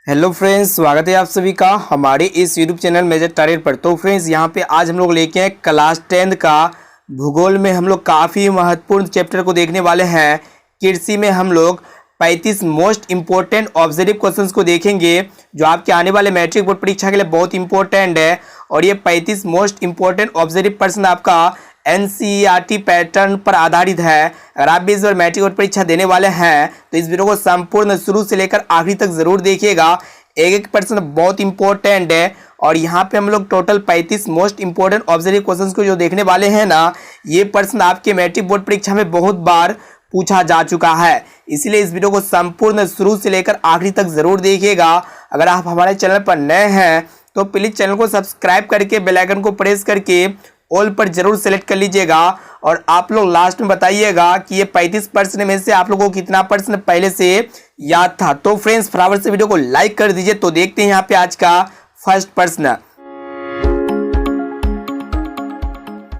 Hello friends, स्वागत है आप सभी का हमारे इस यूट्यूब चैनल मेजर टारगेट पर। तो फ्रेंड्स, यहाँ पे आज हम लोग लेके हैं क्लास 10 का भूगोल में हम लोग काफ़ी महत्वपूर्ण चैप्टर को देखने वाले हैं। कृषि में हम लोग 35 मोस्ट इंपॉर्टेंट ऑब्जेक्टिव क्वेश्चंस को देखेंगे जो आपके आने वाले मैट्रिक बोर्ड परीक्षा के लिए बहुत इंपॉर्टेंट है। और ये 35 मोस्ट इंपॉर्टेंट ऑब्जेक्टिव प्रश्न आपका एनसीईआरटी पैटर्न पर आधारित है। अगर आप भी इस बार मैट्रिक बोर्ड परीक्षा देने वाले हैं तो इस वीडियो को संपूर्ण शुरू से लेकर आखिरी तक जरूर देखिएगा। एक एक प्रश्न बहुत इंपॉर्टेंट है और यहाँ पे हम लोग total 35 most important objective questions को जो देखने वाले हैं ना, ये प्रश्न आपके मैट्रिक बोर्ड परीक्षा में बहुत बार पूछा जा चुका है। इसलिए इस वीडियो को संपूर्ण शुरू से लेकर आखिरी तक जरूर देखिएगा। अगर आप हमारे चैनल पर नए हैं तो प्लीज चैनल को सब्सक्राइब करके बेल आइकन को प्रेस करके ऑल पर जरूर सेलेक्ट कर लीजिएगा। और आप लोग लास्ट में बताइएगा कि ये 35 प्रश्न में से आप लोगों को कितना प्रश्न पहले से याद था। तो फ्रेंड्स, फटाफट से वीडियो को लाइक कर दीजिए। तो देखते हैं यहाँ पे आज का फर्स्ट प्रश्न।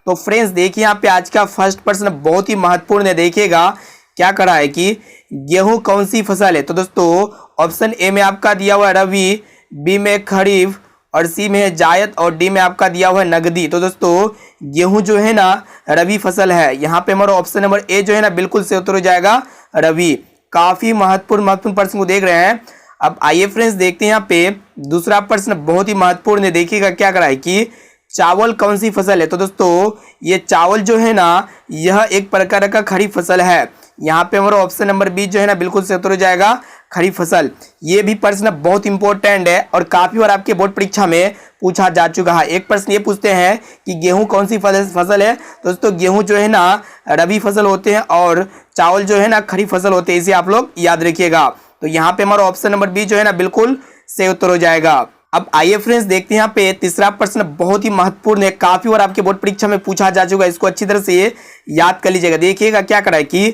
तो फ्रेंड्स देखिए, यहाँ पे आज का फर्स्ट प्रश्न बहुत ही महत्वपूर्ण है। देखिएगा क्या करा है कि गेहूं कौन सी फसल है। तो दोस्तों ऑप्शन ए में आपका दिया हुआ है रबी, बी में खरीफ और सी में है जायद और डी में आपका दिया हुआ है नगदी। तो दोस्तों गेहूं जो है ना रबी फसल है। यहाँ पे हमारा ऑप्शन नंबर ए जो है ना बिल्कुल से उत्तर हो जाएगा रबी। काफी महत्वपूर्ण प्रश्न को देख रहे हैं। अब आइए फ्रेंड्स देखते हैं यहाँ पे दूसरा प्रश्न बहुत ही महत्वपूर्ण है। देखिएगा क्या करा है कि चावल कौन सी फसल है। तो दोस्तों ये चावल जो है ना यह एक प्रकार का खरीफ फसल है। यहाँ पे हमारा ऑप्शन नंबर बी जो है ना बिल्कुल से उत्तर हो जाएगा खरीफ फसल। ये भी प्रश्न बहुत इंपॉर्टेंट है और काफी बार आपके बोर्ड परीक्षा में पूछा जा चुका है। एक प्रश्न ये पूछते हैं कि गेहूं कौन सी फसल है। दोस्तों गेहूं जो है ना रबी फसल होते हैं और चावल जो है ना खरीफ फसल होते हैं। इसे आप लोग याद रखिएगा। तो यहाँ पे हमारा ऑप्शन नंबर बी जो है ना बिल्कुल से उत्तर हो जाएगा। अब आइए फ्रेंड्स देखते हैं यहाँ पे तीसरा प्रश्न बहुत ही महत्वपूर्ण है। काफी बार आपके बोर्ड परीक्षा में पूछा जा चुका है। इसको अच्छी तरह से याद कर लीजिएगा। देखिएगा क्या करा है कि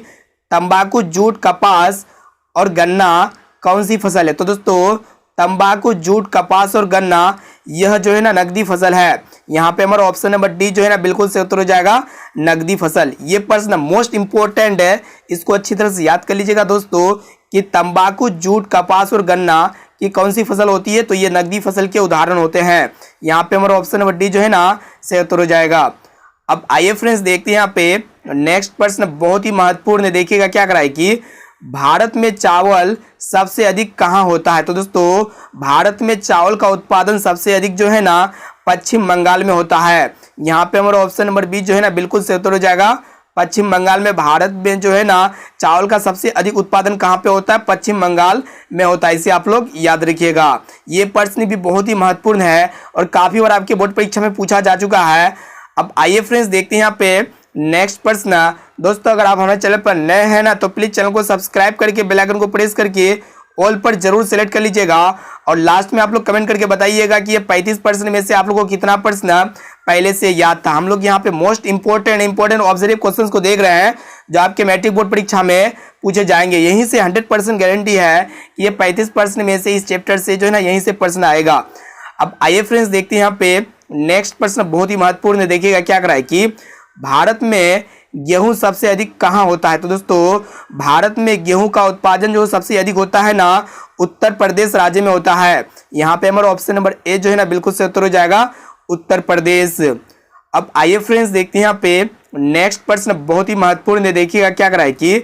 तंबाकू, जूट, कपास और गन्ना कौन सी फसल है। तो दोस्तों तंबाकू, जूट, कपास और गन्ना यह जो है ना नगदी फसल है। यहाँ पे हमारा ऑप्शन नंबर डी जो है ना बिल्कुल से उत्तर हो जाएगा नगदी फसल। ये प्रश्न मोस्ट इंपॉर्टेंट है। इसको अच्छी तरह से याद कर लीजिएगा दोस्तों कि तंबाकू, जूट, कपास और गन्ना की कौन सी फसल होती है। तो ये नगदी फसल के उदाहरण होते हैं। यहाँ पे हमारा ऑप्शन नंबर डी जो है ना से उत्तर हो जाएगा। अब आइए फ्रेंड्स देखते हैं यहाँ पे नेक्स्ट प्रश्न बहुत ही महत्वपूर्ण है। देखिएगा क्या करा है कि भारत में चावल सबसे अधिक कहाँ होता है। तो दोस्तों भारत में चावल का उत्पादन सबसे अधिक जो है ना पश्चिम बंगाल में होता है। यहाँ पे हमारा ऑप्शन नंबर बी जो है ना बिल्कुल से उत्तर हो जाएगा पश्चिम बंगाल में। भारत में जो है ना चावल का सबसे अधिक उत्पादन कहाँ पे होता है, पश्चिम बंगाल में होता है। इसे आप लोग याद रखिएगा। ये प्रश्न भी बहुत ही महत्वपूर्ण है और काफी बार आपके बोर्ड परीक्षा में पूछा जा चुका है। अब आइए फ्रेंड्स देखते हैं यहाँ पे नेक्स्ट प्रश्न। दोस्तों अगर आप हमारे चैनल पर नए हैं ना तो प्लीज चैनल को सब्सक्राइब करके बेल आइकन को प्रेस करके ऑल पर जरूर सेलेक्ट कर लीजिएगा। और लास्ट में आप लोग कमेंट करके बताइएगा कि ये 35 प्रश्न में से आप लोगों को कितना प्रश्न पहले से याद था। हम लोग यहाँ पे मोस्ट इंपॉर्टेंट ऑब्जेक्टिव क्वेश्चंस को देख रहे हैं जो आपके मैट्रिक बोर्ड परीक्षा में पूछे जाएंगे। यहीं से 100% गारंटी है कि ये 35 प्रश्न में से इस चैप्टर से जो है ना यहीं से प्रश्न आएगा। अब आइए फ्रेंड्स देखते हैं यहाँ पे नेक्स्ट प्रश्न बहुत ही महत्वपूर्ण है। देखिएगा क्या करा है कि भारत में गेहूं सबसे अधिक कहाँ होता है। तो दोस्तों भारत में गेहूं का उत्पादन जो सबसे अधिक होता है ना उत्तर प्रदेश राज्य में होता है। यहाँ पे हमारा ऑप्शन नंबर ए जो है ना बिल्कुल से उत्तर हो जाएगा उत्तर प्रदेश। अब आइए फ्रेंड्स देखते हैं यहाँ पे नेक्स्ट प्रश्न बहुत ही महत्वपूर्ण है। देखिएगा क्या करा है कि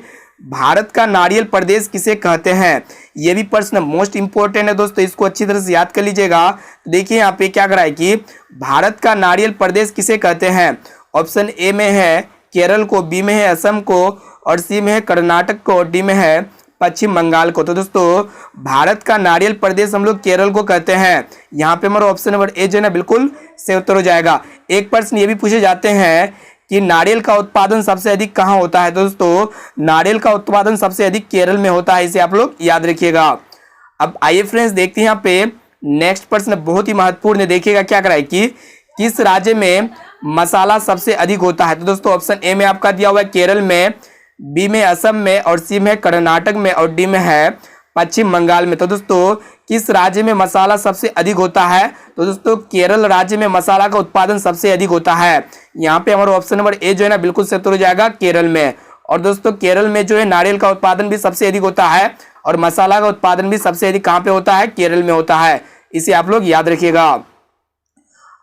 भारत का नारियल प्रदेश किसे कहते हैं। यह भी प्रश्न मोस्ट इंपॉर्टेंट है दोस्तों। इसको अच्छी तरह से याद कर लीजिएगा। देखिए यहाँ पे क्या करा है कि भारत का नारियल प्रदेश किसे कहते हैं। ऑप्शन ए में है केरल को, बी में है असम को और सी में है कर्नाटक को और डी में है पश्चिम बंगाल को। तो दोस्तों भारत का नारियल प्रदेश हम लोग केरल को कहते हैं। यहाँ पे हमारा ऑप्शन नंबर ए जो है ना बिल्कुल से उत्तर हो जाएगा। एक प्रश्न ये भी पूछे जाते हैं कि नारियल का उत्पादन सबसे अधिक कहाँ होता है। तो दोस्तों नारियल का उत्पादन सबसे अधिक केरल में होता है। इसे आप लोग याद रखिएगा। अब आइए फ्रेंड्स देखते हैं यहाँ पे नेक्स्ट प्रश्न बहुत ही महत्वपूर्ण है। देखिएगा क्या करा है कि किस राज्य में मसाला सबसे अधिक होता है। तो दोस्तों ऑप्शन ए में आपका दिया हुआ है केरल में, बी में असम में और सी में कर्नाटक में और डी में है पश्चिम बंगाल में। तो दोस्तों किस राज्य में मसाला सबसे अधिक होता है। तो दोस्तों केरल राज्य में मसाला का उत्पादन सबसे अधिक होता है। यहाँ पे हमारा ऑप्शन नंबर ए जो है ना बिल्कुल से उत्तर हो जाएगा केरल में। और दोस्तों केरल में जो है नारियल का उत्पादन भी सबसे अधिक होता है और मसाला का उत्पादन भी सबसे अधिक कहाँ पे होता है, केरल में होता है। इसे आप लोग याद रखिएगा।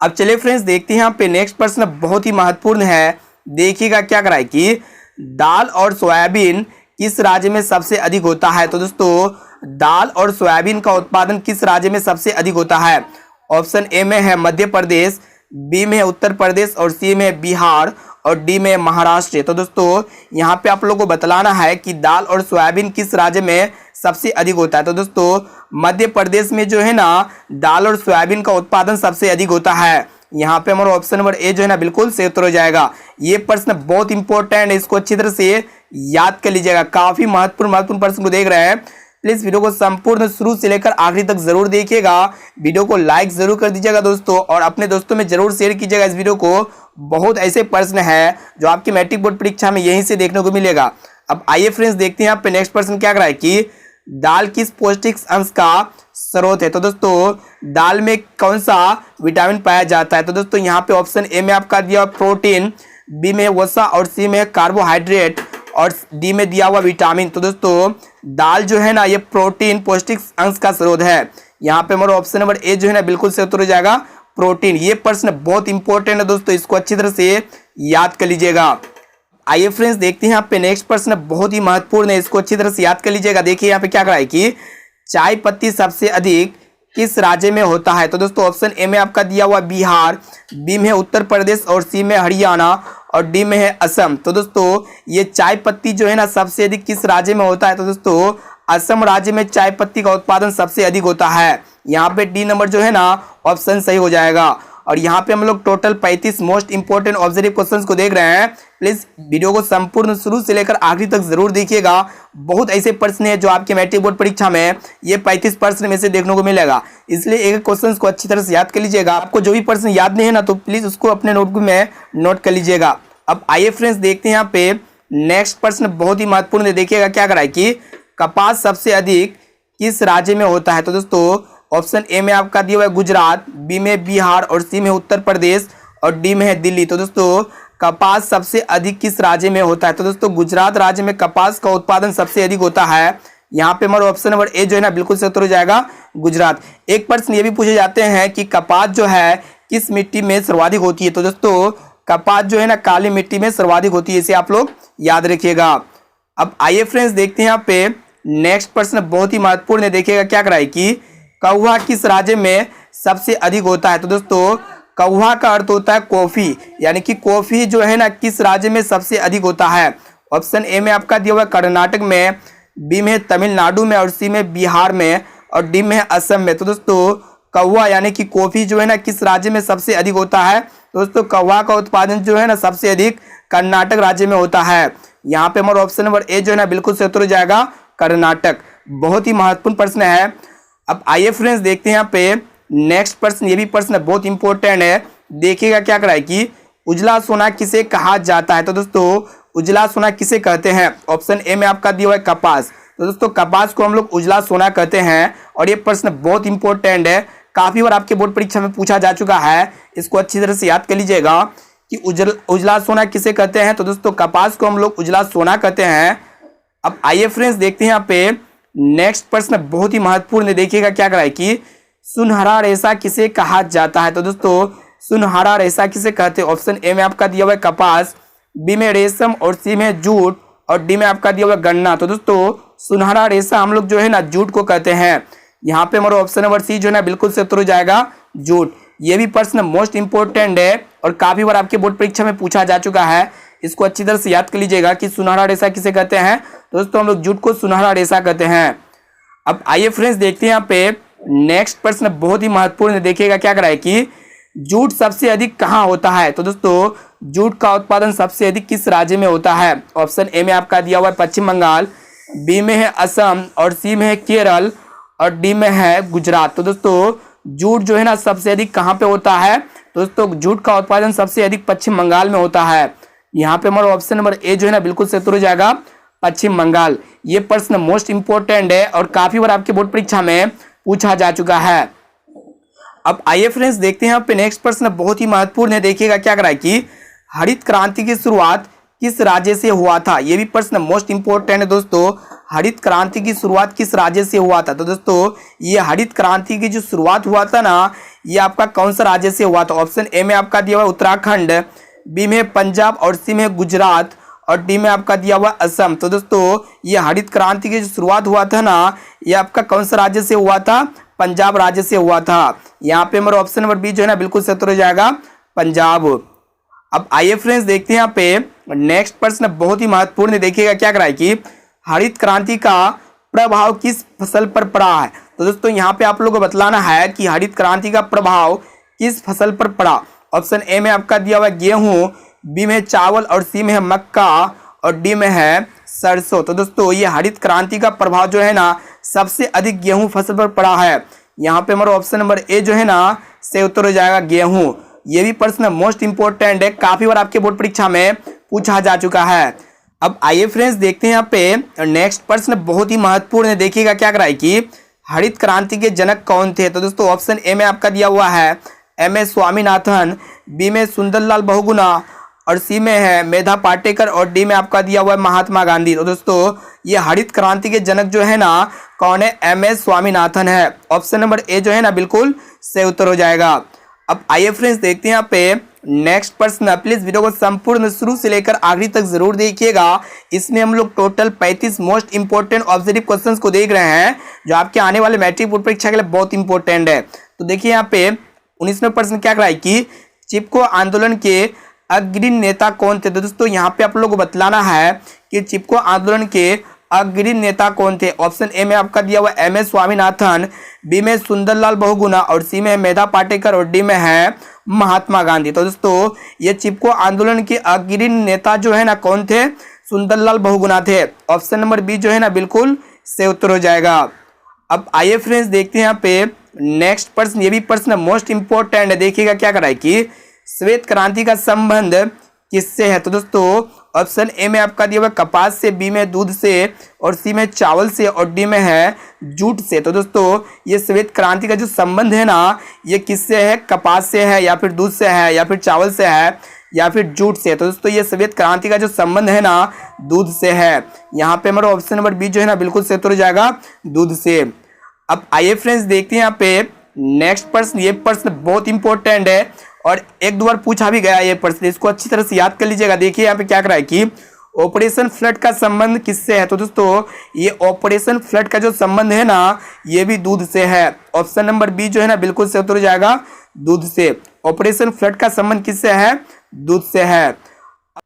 अब चलिए फ्रेंड्स देखते हैं यहाँ पे नेक्स्ट प्रश्न बहुत ही महत्वपूर्ण है। देखिएगा क्या करा है कि दाल और सोयाबीन किस राज्य में सबसे अधिक होता है। तो दोस्तों दाल और सोयाबीन का उत्पादन किस राज्य में सबसे अधिक होता है। ऑप्शन ए में है मध्य प्रदेश, बी में है उत्तर प्रदेश और सी में है बिहार और डी में महाराष्ट्र। तो दोस्तों यहाँ पे आप लोगों को बतलाना है कि दाल और सोयाबीन किस राज्य में सबसे अधिक होता है। तो दोस्तों मध्य प्रदेश में जो है ना दाल और सोयाबीन का उत्पादन सबसे अधिक होता है। यहाँ पे हमारा ऑप्शन नंबर ए जो है ना बिल्कुल सही उत्तर हो जाएगा। ये प्रश्न बहुत इंपॉर्टेंट है, इसको अच्छी तरह से याद कर लीजिएगा। काफी महत्वपूर्ण प्रश्न को देख रहे हैं, प्लीज वीडियो को संपूर्ण शुरू से लेकर आखिरी तक जरूर देखिएगा। वीडियो को लाइक जरूर कर दीजिएगा दोस्तों और अपने दोस्तों में जरूर शेयर कीजिएगा इस वीडियो को। बहुत ऐसे प्रश्न है जो आपकी मैट्रिक बोर्ड परीक्षा में यहीं से देखने को मिलेगा। अब आइए फ्रेंड्स देखते हैं यहाँ पे नेक्स्ट प्रश्न क्या कर रहा है कि दाल किस पौष्टिक अंश का स्रोत है। तो दोस्तों दाल में कौन सा विटामिन पाया जाता है। तो दोस्तों यहाँ पे ऑप्शन ए में आपका दिया हुआ प्रोटीन, बी में वसा और सी में कार्बोहाइड्रेट और डी में दिया हुआ विटामिन। तो दोस्तों दाल जो है ना ये प्रोटीन पौष्टिक अंश का स्रोत है। यहाँ पे हमारा ऑप्शन नंबर ए जो है ना बिल्कुल सही उत्तर हो जाएगा, प्रोटीन। ये प्रश्न बहुत इंपॉर्टेंट है दोस्तों, इसको अच्छी तरह से याद कर लीजिएगा। आइए फ्रेंड्स देखते हैं यहाँ पे नेक्स्ट प्रश्न बहुत ही महत्वपूर्ण है, इसको अच्छी तरह से याद कर लीजिएगा। देखिए यहाँ पे क्या करा है कि चाय पत्ती सबसे अधिक किस राज्य में होता है। तो दोस्तों ऑप्शन ए में आपका दिया हुआ बिहार, बी में उत्तर प्रदेश और सी में हरियाणा और डी में है असम। तो दोस्तों ये चाय पत्ती जो है ना सबसे अधिक किस राज्य में होता है। तो दोस्तों असम राज्य में चाय पत्ती का उत्पादन सबसे अधिक होता है। यहाँ पे डी नंबर जो है ना ऑप्शन सही हो जाएगा। और यहाँ पे हम लोग total 35 most important observe questions को देख रहे हैं। प्लीज वीडियो को संपूर्ण शुरू से लेकर आखिरी तक जरूर देखिएगा। बहुत ऐसे प्रश्न है जो आपके मैट्रिक बोर्ड परीक्षा में ये 35 प्रश्न में से देखने को मिलेगा, इसलिए एक क्वेश्चन को अच्छी तरह से याद कर लीजिएगा। आपको जो भी प्रश्न याद नहीं है ना तो प्लीज उसको अपने नोटबुक में नोट कर लीजिएगा। अब आइए फ्रेंड्स देखते हैं यहाँ पे नेक्स्ट प्रश्न बहुत ही महत्वपूर्ण है। देखिएगा क्या करा है कि कपास सबसे अधिक किस राज्य में होता है। तो दोस्तों ऑप्शन ए में आपका दिया हुआ है गुजरात, बी में बिहार और सी में उत्तर प्रदेश और डी में है दिल्ली। तो दोस्तों कपास सबसे अधिक किस राज्य में होता है। तो दोस्तों गुजरात राज्य में कपास का उत्पादन सबसे अधिक होता है। यहाँ पे हमारा ऑप्शन नंबर ए जो है ना बिल्कुल सही उत्तर हो जाएगा, गुजरात। एक प्रश्न ये भी पूछे जाते हैं कि कपास जो है किस मिट्टी में सर्वाधिक होती है। तो दोस्तों कपास जो है ना काली मिट्टी में सर्वाधिक होती है, इसे आप लोग याद रखिएगा। अब आइए फ्रेंड्स देखते हैं यहाँ पे नेक्स्ट प्रश्न बहुत ही महत्वपूर्ण है। देखिएगा क्या करा है कि कौवा किस राज्य में सबसे अधिक होता है। तो दोस्तों कौवा का अर्थ होता है कॉफी, यानी कि कॉफी जो है ना किस राज्य में सबसे अधिक होता है। ऑप्शन ए में आपका दिया हुआ कर्नाटक में, बी में तमिलनाडु में और सी में बिहार में और डी में असम में। तो दोस्तों कौवा यानी कि कॉफी जो है ना किस राज्य में सबसे अधिक होता है। दोस्तों कौवा का उत्पादन जो है ना सबसे अधिक कर्नाटक राज्य में होता है। यहाँ पे हमारा ऑप्शन नंबर ए जो है ना बिल्कुल सही उत्तर हो जाएगा, कर्नाटक। बहुत ही महत्वपूर्ण प्रश्न है। अब आइए फ्रेंड्स देखते हैं यहाँ पे नेक्स्ट प्रश्न, ये भी प्रश्न बहुत इंपॉर्टेंट है। देखिएगा क्या करा है कि उजला सोना किसे कहा जाता है। तो दोस्तों उजला सोना किसे कहते हैं। ऑप्शन ए में आपका दिया हुआ है कपास। तो दोस्तों कपास को हम लोग उजला सोना कहते हैं और ये प्रश्न बहुत इंपॉर्टेंट है, काफी बार आपके बोर्ड परीक्षा में पूछा जा चुका है। इसको अच्छी तरह से याद कर लीजिएगा कि उजला सोना किसे कहते हैं। तो दोस्तों कपास को हम लोग उजला सोना कहते हैं। अब आइए फ्रेंड्स देखते हैं यहाँ पे नेक्स्ट प्रश्न बहुत ही महत्वपूर्ण है। देखिएगा क्या करा है कि सुनहरा रेशा किसे कहा जाता है। तो दोस्तों सुनहरा रेशा किसे कहते हैं। ऑप्शन ए में आपका दिया हुआ है कपास, बी में रेशम और सी में जूट और डी में आपका दिया हुआ है गन्ना। तो दोस्तों सुनहरा रेशा हम लोग जो है ना जूट को कहते हैं। यहाँ पे हमारा ऑप्शन नंबर सी जो है ना बिल्कुल से उत्तर हो जाएगा, जूट। ये भी प्रश्न मोस्ट इंपॉर्टेंट है और काफी बार आपके बोर्ड परीक्षा में पूछा जा चुका है। इसको अच्छी तरह से याद कर लीजिएगा कि सुनहरा रेशा किसे कहते हैं। दोस्तों हम लोग जूट को सुनहरा रेशा कहते हैं। अब आइए फ्रेंड्स देखते हैं यहाँ पे नेक्स्ट प्रश्न बहुत ही महत्वपूर्ण है। देखिएगा क्या करा है कि जूट सबसे अधिक कहाँ होता है। तो दोस्तों जूट का उत्पादन सबसे अधिक किस राज्य में होता है। ऑप्शन ए में आपका दिया हुआ है पश्चिम बंगाल, बी में है असम और सी में है केरल और डी में है गुजरात। तो दोस्तों जूट जो है ना सबसे अधिक कहाँ पे होता है। दोस्तों जूट का उत्पादन सबसे अधिक पश्चिम बंगाल में होता है। यहाँ पे हमारा ऑप्शन नंबर ए जो है ना बिल्कुल सही उत्तर हो जाएगा, पश्चिम बंगाल। ये प्रश्न मोस्ट इंपॉर्टेंट है और काफी बार आपके बोर्ड परीक्षा में पूछा जा चुका है। अब आइए फ्रेंड्स देखते हैं यहाँ पे नेक्स्ट प्रश्न बहुत ही महत्वपूर्ण है। देखिएगा क्या करा है कि हरित क्रांति की शुरुआत किस राज्य से हुआ था? ये भी प्रश्न मोस्ट इंपोर्टेंट है दोस्तों। हरित क्रांति की शुरुआत किस राज्य से हुआ था? तो दोस्तों ये हरित क्रांति की जो शुरुआत हुआ था ना, ये आपका कौन सा राज्य से हुआ था? ऑप्शन ए में आपका दिया हुआ उत्तराखंड, बी में पंजाब और सी में गुजरात और डी में आपका दिया हुआ असम। तो दोस्तों ये हरित क्रांति की जो शुरुआत हुआ था ना, ये आपका कौन सा राज्य से हुआ था? पंजाब राज्य से हुआ था। यहाँ पे हमारा ऑप्शन नंबर बी जो है ना बिल्कुल सही उत्तर हो जाएगा पंजाब। अब आइए फ्रेंड्स देखते हैं यहाँ पे नेक्स्ट प्रश्न, बहुत ही महत्वपूर्ण है। देखिएगा क्या करा है कि हरित क्रांति का प्रभाव किस फसल पर पड़ा है? तो दोस्तों यहाँ पे आप लोगों को बतलाना है कि हरित क्रांति का प्रभाव किस फसल पर पड़ा। ऑप्शन ए में आपका दिया हुआ गेहूं, बी में चावल और सी में है मक्का और डी में है सरसों। तो दोस्तों ये हरित क्रांति का प्रभाव जो है ना सबसे अधिक गेहूं फसल पर पड़ा है। यहाँ पे हमारा ऑप्शन नंबर ए जो है ना सही उत्तर हो जाएगा गेहूं। ये भी प्रश्न मोस्ट इंपोर्टेंट है, काफी बार आपके बोर्ड परीक्षा में पूछा जा चुका है। अब आइए फ्रेंड्स देखते हैं यहाँ पे नेक्स्ट प्रश्न, बहुत ही महत्वपूर्ण है। देखिएगा क्या करा है कि हरित क्रांति के जनक कौन थे? तो दोस्तों ऑप्शन ए में आपका दिया हुआ है एम एस स्वामीनाथन, बी में सुंदरलाल बहुगुणा और सी में है मेधा पाटेकर और डी में आपका दिया हुआ है महात्मा गांधी। तो दोस्तों ये हरित क्रांति के जनक जो है ना कौन है? एम एस स्वामीनाथन है। ऑप्शन नंबर ए जो है ना बिल्कुल सही उत्तर हो जाएगा। अब आइए फ्रेंड्स देखते हैं यहाँ पे नेक्स्ट प्रश्न। प्लीज वीडियो को संपूर्ण शुरू से लेकर आखिरी तक जरूर देखिएगा। इसमें हम लोग total 35 most important objective questions को देख रहे हैं जो आपके आने वाले मैट्रिक बोर्ड परीक्षा के लिए बहुत इंपॉर्टेंट है। तो देखिए यहाँ पे 19वें प्रश्न क्या कराए कि चिपको आंदोलन के अग्रणी नेता कौन थे? तो दोस्तों यहाँ पे आप लोगों को बतलाना है कि चिपको आंदोलन के अग्रणी नेता कौन थे। ऑप्शन ए में आपका दिया हुआ एम एस स्वामीनाथन, बी में सुंदरलाल बहुगुणा और सी में मेधा पाटेकर और डी में है महात्मा गांधी। तो दोस्तों ये चिपको आंदोलन के अग्रणी नेता जो है ना कौन थे? सुंदरलाल बहुगुणा थे। ऑप्शन नंबर बी जो है ना बिल्कुल सही उत्तर हो जाएगा। अब आइए फ्रेंड्स देखते हैं यहाँ पे नेक्स्ट प्रश्न। ये भी प्रश्न मोस्ट इंपोर्टेंट है। देखिएगा क्या करा है कि श्वेत क्रांति का संबंध किससे है? तो दोस्तों ऑप्शन ए में आपका दिया हुआ कपास से, बी में दूध से और सी में चावल से और डी में है जूट से। तो दोस्तों ये श्वेत क्रांति का जो संबंध है ना ये किससे है? कपास से है या फिर दूध से है या फिर चावल से है या फिर जूट से। तो दोस्तों ये श्वेत क्रांति का जो संबंध है ना दूध से है। यहाँ पे हमारा ऑप्शन नंबर बी जो है ना बिल्कुल सही उत्तर हो जाएगा दूध से। अब आइए फ्रेंड्स देखते हैं यहाँ पे नेक्स्ट प्रश्न। ये प्रश्न बहुत इंपॉर्टेंट है और एक दो बार पूछा भी गया ये प्रश्न, इसको अच्छी तरह से याद कर लीजिएगा। देखिए यहाँ पे क्या करा है कि ऑपरेशन फ्लड का संबंध किससे है? तो दोस्तों ये ऑपरेशन फ्लड का जो संबंध है ना ये भी दूध से है। ऑप्शन नंबर बी जो है ना बिल्कुल सही उत्तर हो जाएगा दूध से। ऑपरेशन फ्लड का संबंध किससे है? दूध से है।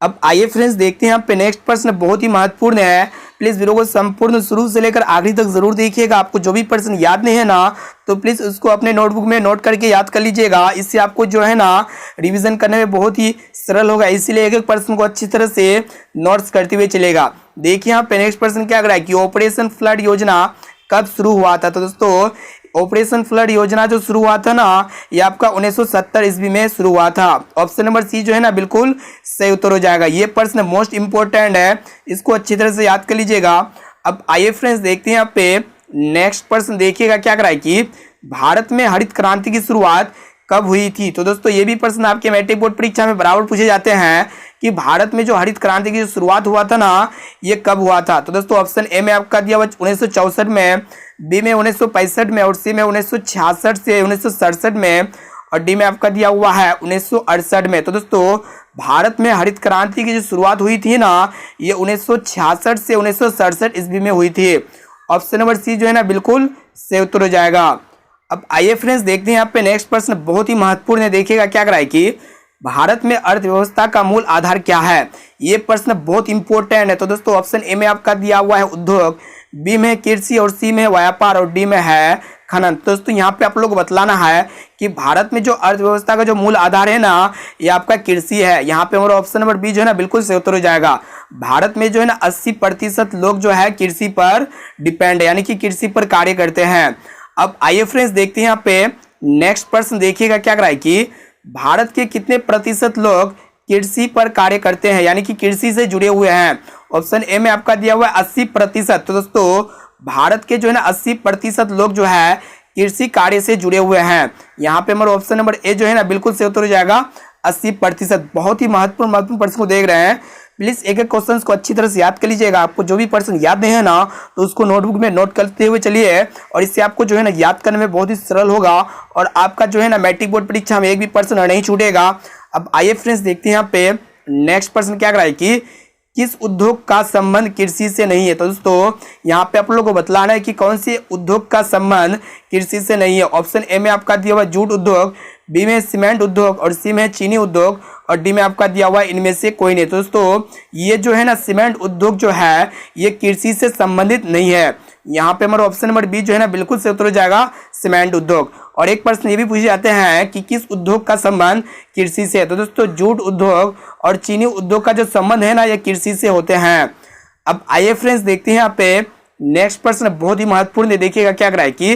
अब आइए फ्रेंड्स देखते हैं यहाँ पे नेक्स्ट प्रश्न, बहुत ही महत्वपूर्ण है। प्लीज वीडियो को संपूर्ण शुरू से लेकर आखिरी तक जरूर देखिएगा। आपको जो भी प्रश्न याद नहीं है ना तो प्लीज उसको अपने नोटबुक में नोट करके याद कर लीजिएगा। इससे आपको जो है ना रिवीजन करने में बहुत ही सरल होगा। इसीलिए एक एक प्रश्न को अच्छी तरह से नोट्स करते हुए चलेगा। देखिए यहाँ पे नेक्स्ट प्रश्न क्या कर रहा है कि ऑपरेशन फ्लड योजना कब शुरू हुआ था? तो दोस्तों ऑपरेशन फ्लड योजना जो शुरू हुआ था ना ये आपका 1970 ईस्वी में शुरू हुआ था। ऑप्शन नंबर सी जो है ना बिल्कुल सही उत्तर हो जाएगा। ये प्रश्न मोस्ट इंपोर्टेंट है, इसको अच्छी तरह से याद कर लीजिएगा। अब आइए फ्रेंड्स देखते हैं यहाँ पे नेक्स्ट प्रश्न। देखिएगा क्या करा है कि भारत में हरित क्रांति की शुरुआत कब हुई थी? तो दोस्तों ये भी प्रश्न आपके मैट्रिक बोर्ड परीक्षा में बराबर पूछे जाते हैं कि भारत में जो हरित क्रांति की जो शुरुआत हुआ था ना ये कब हुआ था? तो दोस्तों ऑप्शन ए में आपका दिया हुआ 1964 में, बी में 1965 में और सी में 1966 से 1967 में और डी में आपका दिया हुआ है 1968 में। तो दोस्तों भारत में हरित क्रांति की जो शुरुआत हुई थी ना ये 1966 से 1967 ईस्वी में हुई थी। ऑप्शन नंबर सी जो है ना बिल्कुल सही उत्तर हो जाएगा। अब आइए फ्रेंड्स देखते हैं यहाँ पे नेक्स्ट प्रश्न, बहुत ही महत्वपूर्ण है। देखिएगा क्या करा है कि भारत में अर्थव्यवस्था का मूल आधार क्या है? ये प्रश्न बहुत इंपॉर्टेंट है। तो दोस्तों ऑप्शन ए में आपका दिया हुआ है उद्योग, बी में कृषि और सी में व्यापार और डी में है खनन। तो दोस्तों यहाँ पे आप लोग को बतलाना है कि भारत में जो अर्थव्यवस्था का जो मूल आधार है ना ये आपका कृषि है। यहाँ पे हमारा ऑप्शन नंबर बी जो है ना बिल्कुल सही उत्तर हो जाएगा। भारत में जो है ना 80% लोग जो है कृषि पर डिपेंड है, यानी कि कृषि पर कार्य करते हैं। अब आइए फ्रेंड्स देखते हैं यहाँ पे नेक्स्ट प्रश्न। देखिएगा क्या करा है कि भारत के कितने प्रतिशत लोग कृषि पर कार्य करते हैं, यानी कि कृषि से जुड़े हुए हैं? ऑप्शन ए में आपका दिया हुआ है 80%। तो दोस्तों भारत के जो है ना 80% लोग जो है कृषि कार्य से जुड़े हुए हैं। यहाँ पे हमारा ऑप्शन नंबर ए जो है ना बिल्कुल सही उत्तर हो जाएगा 80%। बहुत ही महत्वपूर्ण प्रश्न को देख रहे हैं। प्लीज एक एक क्वेश्चन को अच्छी तरह से याद कर लीजिएगा। आपको जो भी पर्सन याद नहीं है ना तो उसको नोटबुक में नोट करते हुए चलिए, और इससे आपको जो है ना याद करने में बहुत ही सरल होगा, और आपका जो है ना मैट्रिक बोर्ड परीक्षा में एक भी पर्सन नहीं छूटेगा। अब आइए फ्रेंड्स देखते हैं यहाँ पे नेक्स्ट पर्सन क्या कराए कि किस उद्योग का संबंध कृषि से नहीं है। तो दोस्तों यहाँ पे आप लोगों को बतलाना है कि कौन से उद्योग का संबंध कृषि से नहीं है। ऑप्शन ए में आपका दिया हुआ जूट उद्योग, बी में सीमेंट उद्योग, और सी में चीनी उद्योग, और डी में आपका दिया हुआ इनमें से कोई नहीं। तो दोस्तों ये जो है ना सीमेंट उद्योग जो है ये कृषि से संबंधित नहीं है। यहाँ पे हमारा ऑप्शन नंबर बी जो है ना बिल्कुल से उत्तर हो जाएगा सीमेंट उद्योग। और एक प्रश्न ये भी पूछे जाते हैं कि किस उद्योग का संबंध कृषि से है। तो दोस्तों जूट उद्योग और चीनी उद्योग का जो संबंध है ना ये कृषि से होते हैं। अब आइए फ्रेंड्स देखते हैं यहाँ पे नेक्स्ट प्रश्न बहुत ही महत्वपूर्ण है। देखिएगा क्या कराए कि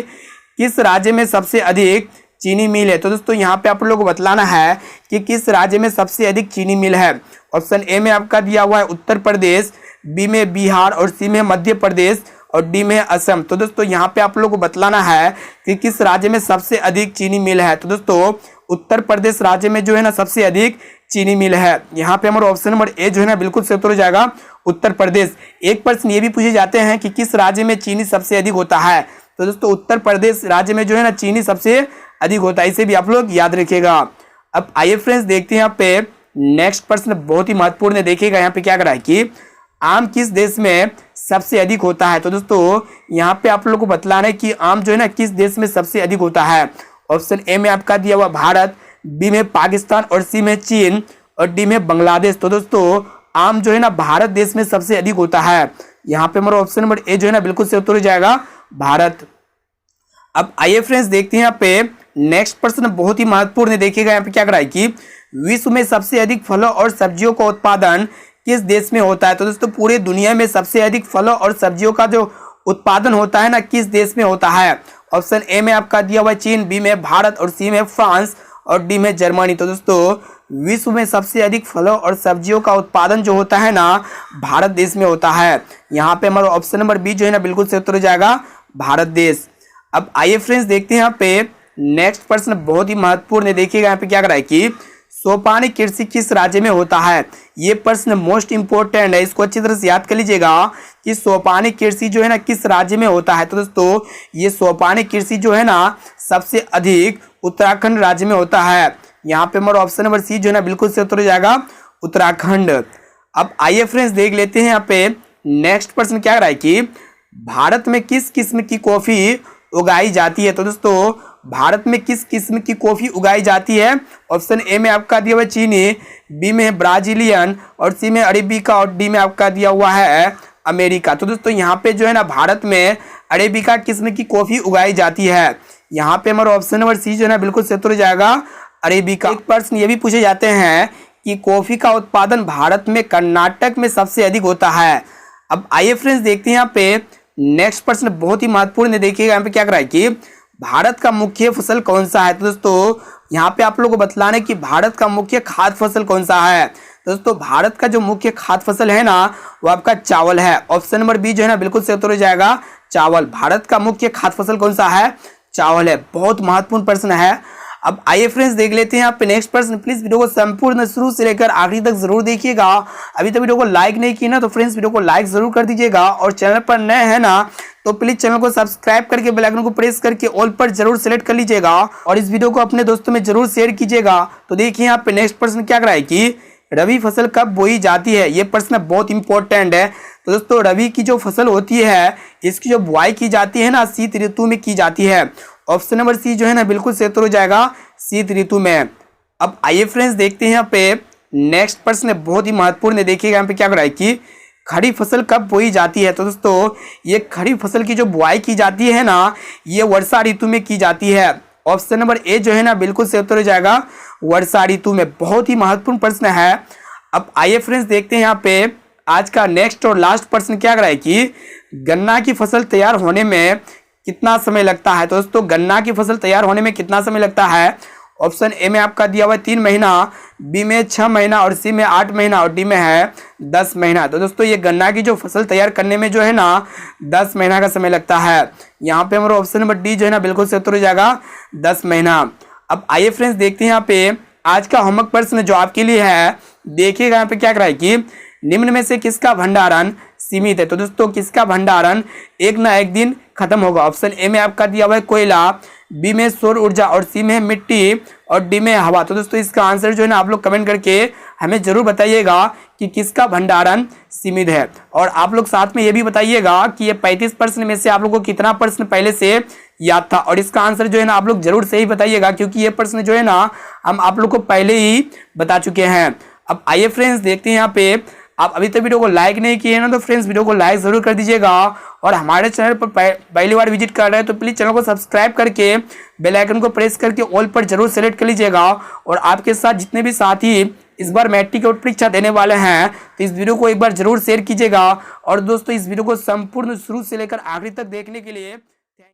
किस राज्य में सबसे अधिक चीनी मिल है। तो दोस्तों यहाँ पे आप लोगों को बतलाना है कि किस राज्य में सबसे अधिक चीनी मिल है। ऑप्शन ए में आपका दिया हुआ है उत्तर प्रदेश, बी में बिहार, और सी में मध्य प्रदेश, और डी में असम। तो दोस्तों यहाँ पे आप लोगों को बतलाना है कि किस राज्य में सबसे अधिक चीनी मिल है। तो दोस्तों उत्तर प्रदेश राज्य में जो है ना सबसे अधिक चीनी मिल है। यहाँ पे हमारा ऑप्शन नंबर ए जो है ना बिल्कुल से उत्तर हो जाएगा उत्तर प्रदेश। एक प्रश्न ये भी पूछे जाते हैं कि किस राज्य में चीनी सबसे अधिक होता है। तो दोस्तों उत्तर प्रदेश राज्य में जो है ना चीनी सबसे अधिक होता है, इसे भी आप लोग याद रखिएगा। अब आइए फ्रेंड्स देखते हैं यहाँ पे नेक्स्ट प्रश्न बहुत ही महत्वपूर्ण है। देखिएगा यहाँ पे क्या करा है कि आम किस देश में सबसे अधिक होता है। तो दोस्तों यहाँ पे आप लोगों को बतलाना है कि आम जो है ना किस देश में सबसे अधिक होता है। ऑप्शन ए में आपका दिया हुआ भारत, बी में पाकिस्तान, और सी में चीन, और डी में बांग्लादेश। तो दोस्तों आम जो है ना भारत देश में सबसे अधिक होता है। यहाँ पे हमारा ऑप्शन नंबर ए जो है ना बिल्कुल से उत्तर हो जाएगा भारत। अब आइए फ्रेंड्स देखते हैं यहाँ पे नेक्स्ट प्रश्न बहुत ही महत्वपूर्ण है। देखिएगा यहाँ पे क्या कराए कि विश्व में सबसे अधिक फलों और सब्जियों का उत्पादन किस देश में होता है। तो दोस्तों पूरे दुनिया में सबसे अधिक फलों और सब्जियों का जो उत्पादन होता है ना किस देश में होता है। ऑप्शन ए में आपका दिया हुआ चीन, बी में भारत, और सी में फ्रांस, और डी में जर्मनी। तो दोस्तों विश्व में सबसे अधिक फलों और सब्जियों का उत्पादन जो होता है ना भारत देश में होता है। यहाँ पे हमारा ऑप्शन नंबर बी जो है ना बिल्कुल से उत्तर हो जाएगा भारत देश। अब आइए फ्रेंड्स देखते हैं यहाँ पे नेक्स्ट प्रश्न बहुत ही महत्वपूर्ण है। देखिएगा यहाँ पे क्या कराए कि सोपानी कृषि किस राज्य में होता है। ये प्रश्न मोस्ट इंपोर्टेंट है, इसको अच्छी तरह से याद कर लीजिएगा कि सोपानी कृषि जो है ना किस राज्य में होता है। तो दोस्तों ये सोपानी कृषि जो है ना सबसे अधिक उत्तराखंड राज्य में होता है। यहाँ पे हमारा ऑप्शन नंबर सी जो है ना बिल्कुल से उत्तर हो जाएगा उत्तराखंड। अब आइए फ्रेंड्स देख लेते हैं यहाँ पे नेक्स्ट प्रश्न क्या रहा है कि भारत में किस किस्म की कॉफी उगाई जाती है। तो दोस्तों भारत में किस किस्म की कॉफी उगाई जाती है। ऑप्शन ए में आपका दिया हुआ चीनी, बी में ब्राजीलियन, और सी में अरेबिका, और डी में आपका दिया हुआ है अमेरिका। तो दोस्तों यहाँ पे जो है ना भारत में अरेबिका किस्म की कॉफी उगाई जाती है। यहाँ पे हमारा ऑप्शन नंबर सी जो है ना बिल्कुल से उत्तर हो जाएगा अरेबिका। एक प्रश्न ये भी पूछे जाते हैं कि कॉफी का उत्पादन भारत में कर्नाटक में सबसे अधिक होता है। अब आइए फ्रेंड्स देखते हैं यहाँ पे नेक्स्ट प्रश्न बहुत ही महत्वपूर्ण है। देखिएगा यहाँ पे क्या करा है कि भारत का मुख्य फसल कौन सा है। तो दोस्तों यहाँ पे आप लोगों को बतलाना है कि भारत का मुख्य खाद्य फसल कौन सा है। दोस्तों भारत का जो मुख्य खाद्य फसल है ना वो आपका चावल है। ऑप्शन नंबर बी जो है ना बिल्कुल से उत्तर हो जाएगा चावल। भारत का मुख्य खाद्य फसल कौन सा है, चावल है। बहुत महत्वपूर्ण प्रश्न है। अब आइए फ्रेंड्स देख लेते हैं यहाँ पे नेक्स्ट प्रश्न। प्लीज वीडियो को संपूर्ण शुरू से लेकर आखिरी तक जरूर देखिएगा। अभी तक वीडियो को लाइक नहीं किया ना तो फ्रेंड्स वीडियो को लाइक जरूर कर दीजिएगा, और चैनल पर नए हैं ना तो प्लीज चैनल को सब्सक्राइब करके बेल आइकन को प्रेस करके ऑल पर जरूर सेलेक्ट कर लीजिएगा, और इस वीडियो को अपने दोस्तों में जरूर शेयर कीजिएगा। तो देखिए यहाँ पे नेक्स्ट प्रश्न क्या कराए कि रबी फसल कब बोई जाती है। ये प्रश्न बहुत इंपॉर्टेंट है। तो दोस्तों रबी की जो फसल होती है इसकी जो बुआई की जाती है ना शीत ऋतु में की जाती है। ऑप्शन नंबर सी जो है ना बिल्कुल से उत्तर हो जाएगा शीत ऋतु में। अब आइए फ्रेंड्स देखते हैं यहाँ पे नेक्स्ट प्रश्न बहुत ही महत्वपूर्ण है। देखिएगा यहाँ पे क्या कराए कि खरीफ फसल कब बोई जाती है। तो दोस्तों ये खरीफ फसल की जो बुआई की जाती है ना ये वर्षा ऋतु में की जाती है। ऑप्शन नंबर ए जो है ना बिल्कुल से उत्तर हो जाएगा वर्षा ऋतु में। बहुत ही महत्वपूर्ण प्रश्न है। अब आइए फ्रेंड्स देखते हैं यहाँ पे आज का नेक्स्ट और लास्ट प्रश्न क्या कराए कि गन्ना की फसल तैयार होने में कितना समय लगता है। तो दोस्तों गन्ना की फसल तैयार होने में कितना समय लगता है। ऑप्शन ए में आपका दिया हुआ 3 महीना, बी में 6 महीना, और सी में 8 महीना, और डी में है 10 महीना। तो दोस्तों ये गन्ना की जो फसल तैयार करने में जो है ना 10 महीना का समय लगता है। यहाँ पे हमारा ऑप्शन नंबर डी जो है ना बिल्कुल से उत्तर हो जाएगा 10 महीना। अब आइए फ्रेंड्स देखते हैं यहाँ पे आज का होमवर्क प्रश्न जो आपके लिए है। देखिएगा यहाँ पे क्या कराए कि निम्न में से किसका भंडारण सीमित है? तो दोस्तों किसका भंडारण एक ना एक दिन खत्म होगा? ऑप्शन ए में आपका दिया हुआ है कोयला, बी में सौर ऊर्जा और सी में मिट्टी और डी में हवा। तो दोस्तों इसका आंसर जो है ना आप लोग कमेंट करके हमें जरूर बताइएगा कि किसका भंडारण सीमित है। और आप लोग साथ में ये भी बताइएगा कि ये 35% में से आप लोग को कितना प्रश्न पहले से याद था। और इसका आंसर जो है ना आप लोग जरूर सही बताइएगा, क्योंकि ये प्रश्न जो है ना हम आप लोग को पहले ही बता चुके हैं। अब आइए फ्रेंड्स देखते हैं यहाँ पे, आप अभी तक वीडियो को लाइक नहीं किए ना तो फ्रेंड्स वीडियो को लाइक जरूर कर दीजिएगा। और हमारे चैनल पर पहली बार विजिट कर रहे हैं तो प्लीज चैनल को सब्सक्राइब करके बेल आइकन को प्रेस करके ऑल पर जरूर सेलेक्ट कर लीजिएगा। और आपके साथ जितने भी साथी इस बार मैट्रिक और परीक्षा देने वाले हैं तो इस वीडियो को एक बार जरूर शेयर कीजिएगा। और दोस्तों इस वीडियो को संपूर्ण शुरू से लेकर आखिरी तक देखने के लिए